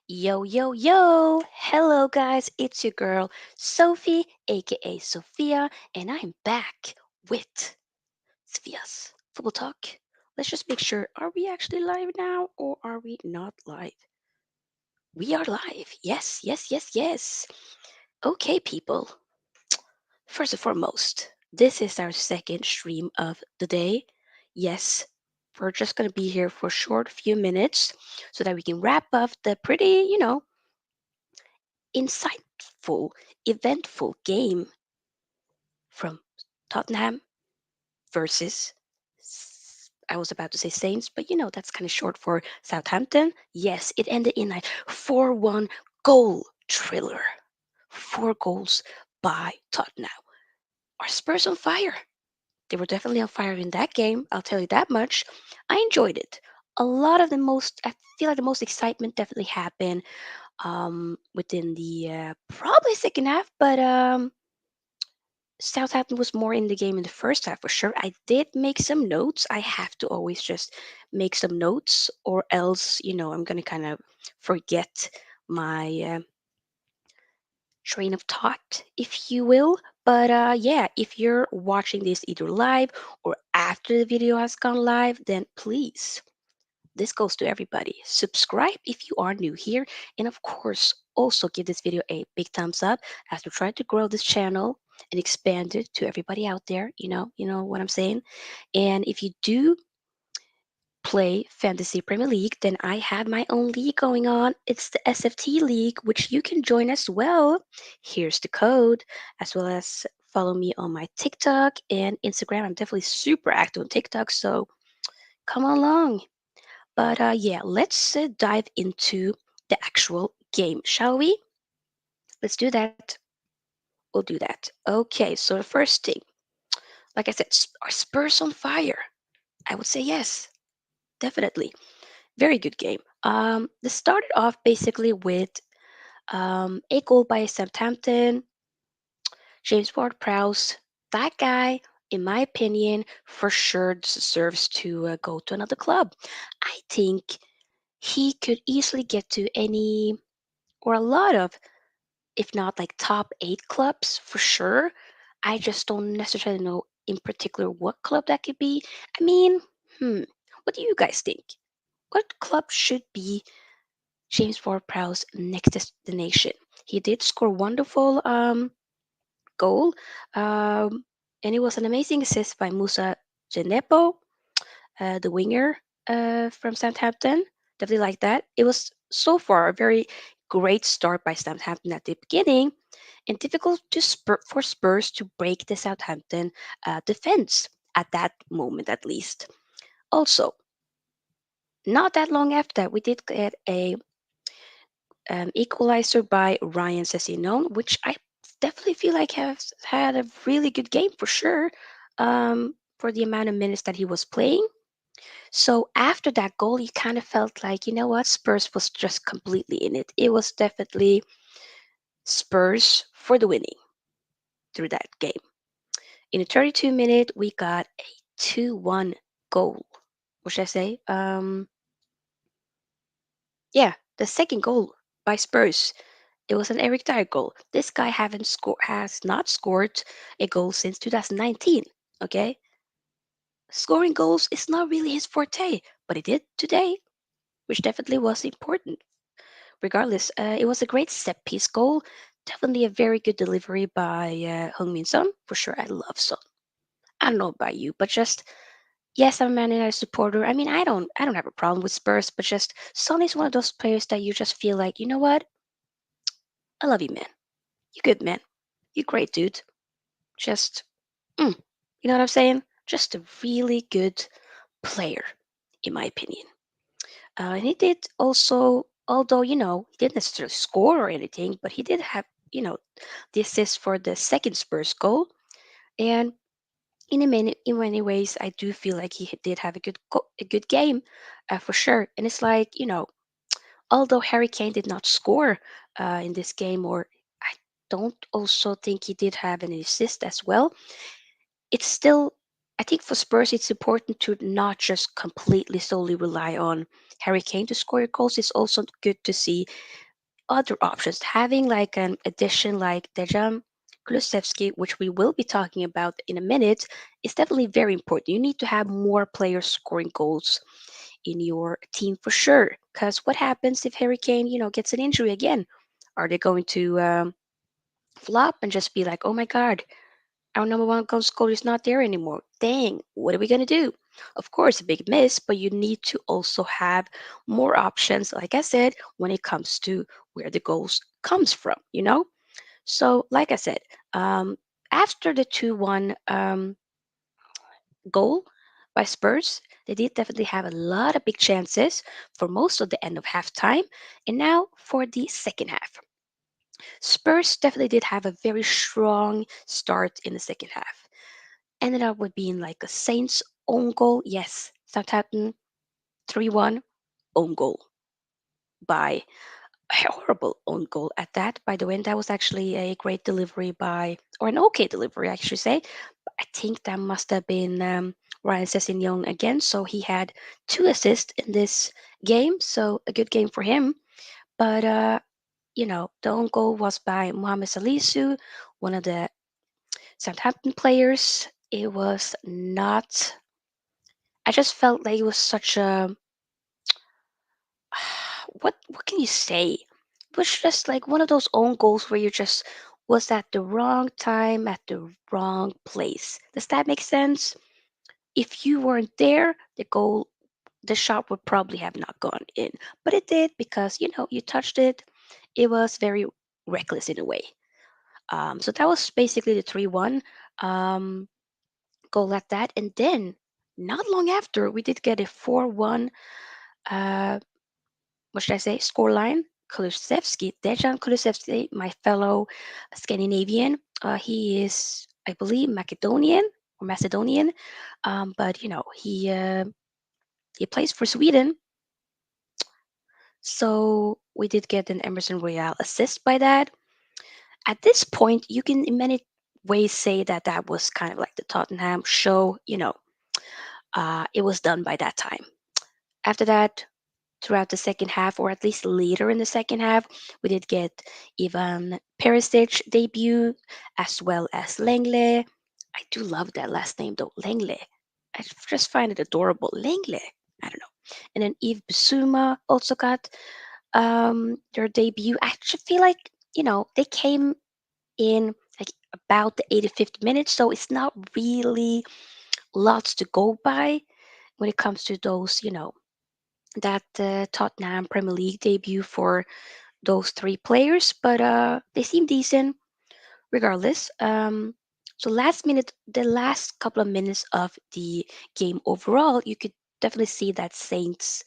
Yo, yo, yo! Hello, guys. It's your girl, Sophie, aka Sophia, and I'm back with Sophia's Football Talk. Let's just make sure, are we actually live now or are we not live? We are live. Yes, yes, yes, yes. Okay, people. First and foremost, this is our second stream of the day. Yes, we're just going to be here for a short few minutes so that we can wrap up the pretty, insightful, eventful game from Tottenham versus, I was about to say Saints, but that's kind of short for Southampton. Yes, it ended in a 4-1 goal thriller. 4 goals by Tottenham. Are Spurs on fire? They were definitely on fire in that game, I'll tell you that much. I enjoyed it. I feel like the most excitement definitely happened within the probably second half, but Southampton was more in the game in the first half for sure. I did make some notes. I have to always just make some notes, or else, I'm going to kind of forget my train of thought, if you will. But yeah, if you're watching this either live or after the video has gone live, then please, this goes to everybody. Subscribe if you are new here, and of course, also give this video a big thumbs up as we try to grow this channel and expand it to everybody out there. You know what I'm saying. And if you do play Fantasy Premier League, then I have my own league going on. It's the SFT League, which you can join as well. Here's the code, as well as follow me on my TikTok and Instagram. I'm definitely super active on TikTok, so come along. But yeah, let's dive into the actual game, shall we? Let's do that. We'll do that. Okay, so the first thing, like I said, are Spurs on fire? I would say yes, definitely. Very good game. This started off basically with a goal by Southampton, James Ward-Prowse. That guy, in my opinion, for sure deserves to go to another club. I think he could easily get to any or a lot of, if not like top 8 clubs for sure. I just don't necessarily know in particular what club that could be. I mean, what do you guys think? What club should be James Ward-Prowse's next destination? He did score wonderful goal, um, and it was an amazing assist by Musa Genepo, the winger from Southampton. Definitely like that. It was so far a very great start by Southampton at the beginning, and difficult for Spurs to break the Southampton defense at that moment, at least. Also, not that long after that, we did get a equalizer by Ryan Sessegnon, which I definitely feel like has had a really good game for sure, for the amount of minutes that he was playing. So after that goal, you kind of felt like, you know what, Spurs was just completely in it. It was definitely Spurs for the winning through that game. In the 32 minute, we got a 2-1 goal. What should I say? Yeah, the second goal by Spurs. It was an Eric Dier goal. This guy has not scored a goal since 2019. Okay, scoring goals is not really his forte, but he did today, which definitely was important. Regardless, it was a great set piece goal. Definitely a very good delivery by HeungMin Son. For sure, I love Son. I don't know about you, but just yes, I'm a Man United supporter. I mean, I don't have a problem with Spurs, but just Son is one of those players that you just feel like, you know what? I love you, man. You good, man. You great, dude. Just, mm, you know what I'm saying? Just a really good player, in my opinion. And he did also, although, he didn't necessarily score or anything, but he did have, the assist for the second Spurs goal. And in many ways, I do feel like he did have a good game, for sure. And it's like, although Harry Kane did not score in this game, or I don't also think he did have an assist as well, it's still. I think for Spurs, it's important to not just completely solely rely on Harry Kane to score your goals. It's also good to see other options. Having like an addition like Dejan Kulusevski, which we will be talking about in a minute, is definitely very important. You need to have more players scoring goals in your team for sure. Because what happens if Harry Kane, gets an injury again? Are they going to flop and just be like, oh my God, our number one goal scorer is not there anymore. Dang, what are we going to do? Of course, a big miss, but you need to also have more options, like I said, when it comes to where the goals comes from. So, like I said, um, after the 2-1 goal by Spurs, they did definitely have a lot of big chances for most of the end of halftime. And now for the second half. Spurs definitely did have a very strong start in the second half. Ended up with being like a Saints own goal. Yes, Southampton 3-1 own goal by a horrible own goal at that. By the way, and that was actually a great delivery by, or an okay delivery, I should say. I think that must have been Ryan Sessegnon again. So he had 2 assists in this game. So a good game for him. But, the own goal was by Mohammed Salisu, one of the Southampton players. It was not, I just felt like it was such a, what can you say? It was just like one of those own goals where you just was at the wrong time at the wrong place. Does that make sense? If you weren't there, the shot would probably have not gone in, but it did because you touched it. It was very reckless in a way. So that was basically the 3-1 um, goal at that, and then not long after we did get a 4-1. Uh, what should I say? Scoreline. Kulusevski, Dejan Kulusevski, my fellow Scandinavian. He is, I believe, Macedonian, but he plays for Sweden. So we did get an Emerson Royale assist by that. At this point, you can in many ways say that that was kind of like the Tottenham show. It was done by that time. After that, throughout the second half, or at least later in the second half, we did get Ivan Perisic debut as well as Lengle. I do love that last name though, Lengle. I just find it adorable. Lengle. I don't know. And then Yves Bissouma also got their debut. I actually feel like, they came in like about the 85th minute, so it's not really lots to go by when it comes to those, that Tottenham Premier League debut for those three players, but they seem decent regardless. So the last couple of minutes of the game overall, you could definitely see that Saints,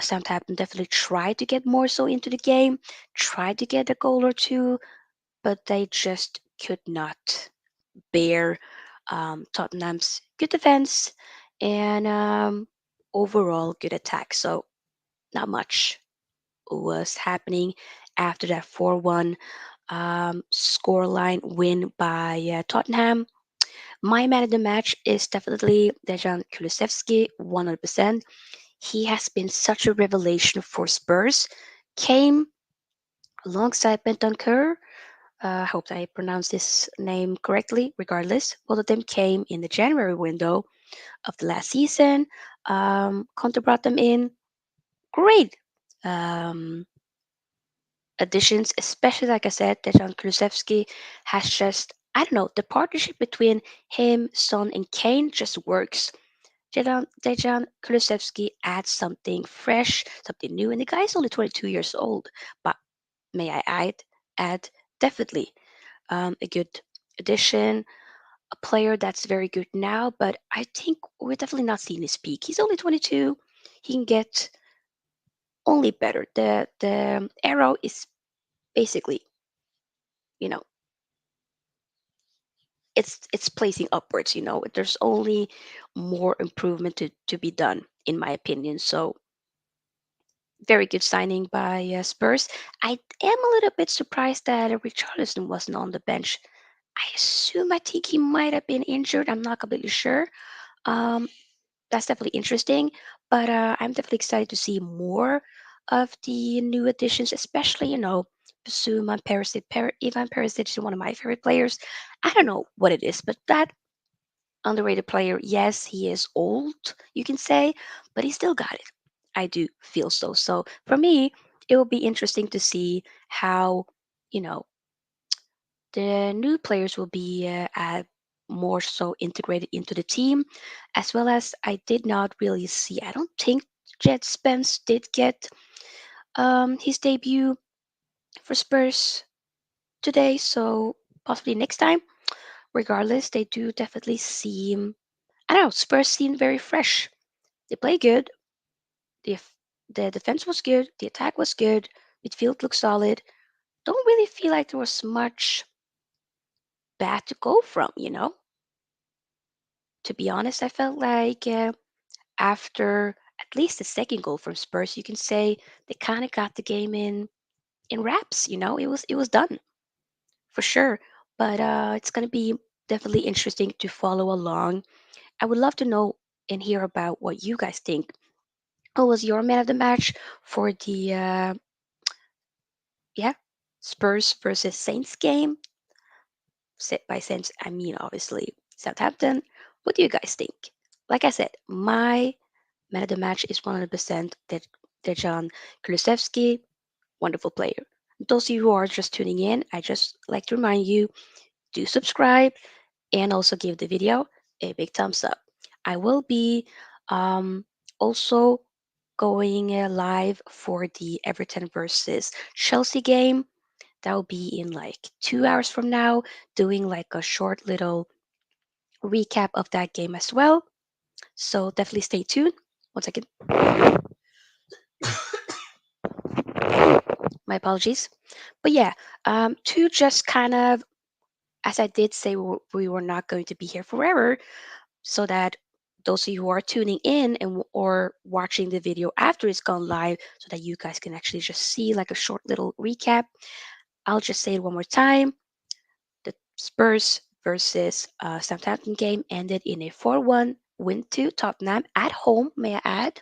Southampton definitely tried to get more so into the game, tried to get a goal or two, but they just could not bear Tottenham's good defense and overall good attack. So not much was happening after that 4-1 scoreline win by Tottenham. My man of the match is definitely Dejan Kulusevski, 100%. He has been such a revelation for Spurs. Came alongside Bentancur. I hope that I pronounced this name correctly. Regardless, both of them came in the January window of the last season. Conte brought them in. Great. Um, Additions, especially like I said, Dejan Kulusevski has just, I don't know, the partnership between him, Son, and Kane just works. Dejan Kulusevski adds something fresh, something new, and the guy is only 22 years old. But may I add definitely a good addition, a player that's very good now, but I think we're definitely not seeing his peak. He's only 22. He can get only better. The arrow is basically, you know, it's placing upwards. There's only more improvement to be done in my opinion. So very good signing by Spurs. I am a little bit surprised that Richarlison wasn't on the bench I assume I think he might have been injured. I'm not completely sure. Um, that's definitely interesting. But I'm definitely excited to see more of the new additions, especially, Basuma, Perisic. Ivan Perisic is one of my favorite players. I don't know what it is, but that underrated player, yes, he is old, you can say, but he still got it. I do feel so. So for me, it will be interesting to see how, you know, the new players will be more so integrated into the team, as well as I did not really see. I don't think Jet Spence did get his debut for Spurs today, so possibly next time. Regardless, they do definitely seem. I don't know. Spurs seem very fresh. They play good. The the defense was good. The attack was good. Midfield looked solid. Don't really feel like there was much bad to go from. To be honest, I felt like after at least the second goal from Spurs, you can say they kind of got the game in wraps. It was done for sure. But it's gonna be definitely interesting to follow along. I would love to know and hear about what you guys think. Who was your man of the match for the yeah Spurs versus Saints game? By Saints, I mean obviously Southampton. What do you guys think? Like I said, my man of the match is 100% Dejan Kulusevski, wonderful player. Those of you who are just tuning in, I just like to remind you, do subscribe and also give the video a big thumbs up. I will be um, also going live for the Everton versus Chelsea game. That will be in like 2 hours from now, doing like a short little recap of that game as well. So definitely stay tuned. One second. My apologies. But yeah, to just kind of, as I did say, we were not going to be here forever, so that those of you who are tuning in or watching the video after it's gone live, so that you guys can actually just see like a short little recap. I'll just say it one more time. The Spurs versus Southampton game ended in a 4-1 win to Tottenham at home, may I add,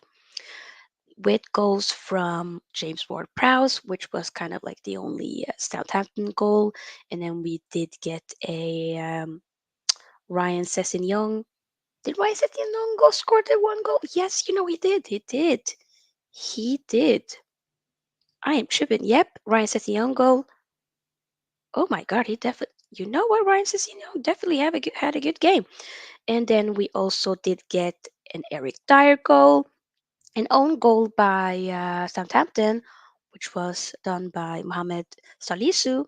with goals from James Ward-Prowse, which was kind of like the only Southampton goal. And then we did get a Ryan Sessegnon. Did Ryan Sessegnon go score the one goal? Yes, he did. He did. He did. I am tripping. Yep, Ryan Sessegnon goal. Oh my God, he definitely. You know what, Ryan Sessegnon definitely had a good game. And then we also did get an Eric Dier goal, an own goal by Southampton, which was done by Mohammed Salisu,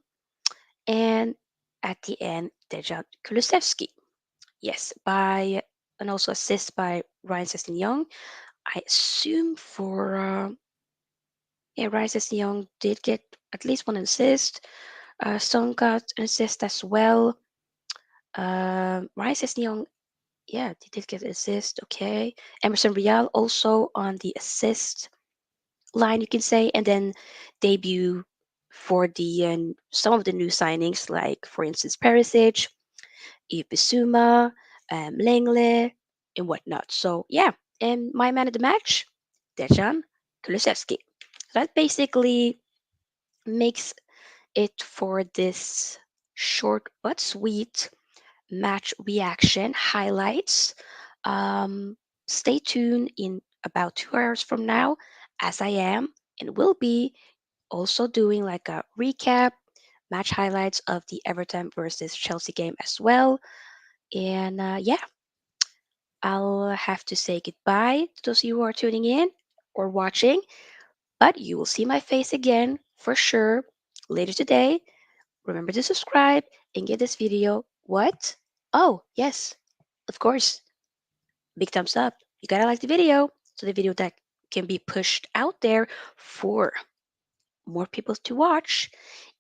and at the end, Dejan Kulusevski. Yes, by and also assist by Ryan Sessegnon. I assume for yeah, Ryan Sessegnon did get at least one assist. Son got an assist as well. Ryan Sessegnon, yeah, he did get an assist. Okay, Emerson Real also on the assist line, you can say, and then debut for the some of the new signings, like for instance Perisic, Ibisuma, Langley, and whatnot. So yeah, and my man of the match, Dejan Kulusevski. That basically makes it for this short but sweet match reaction highlights. Um, Stay tuned in about 2 hours from now, as I am and will be also doing like a recap, match highlights of the Everton versus Chelsea game as well. And yeah, I'll have to say goodbye to those of you who are tuning in or watching, but you will see my face again for sure later today. Remember to subscribe and give this video what? Oh, yes, of course, big thumbs up. You gotta like the video so the video that can be pushed out there for more people to watch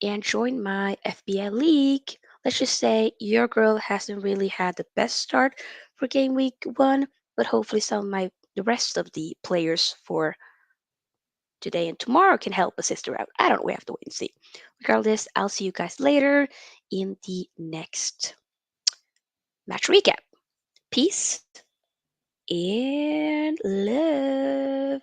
and join my FBL league. Let's just say your girl hasn't really had the best start for game week 1, but hopefully some of the rest of the players for today and tomorrow can help a sister out. I don't know. We have to wait and see. Regardless, I'll see you guys later in the next match recap. Peace and love.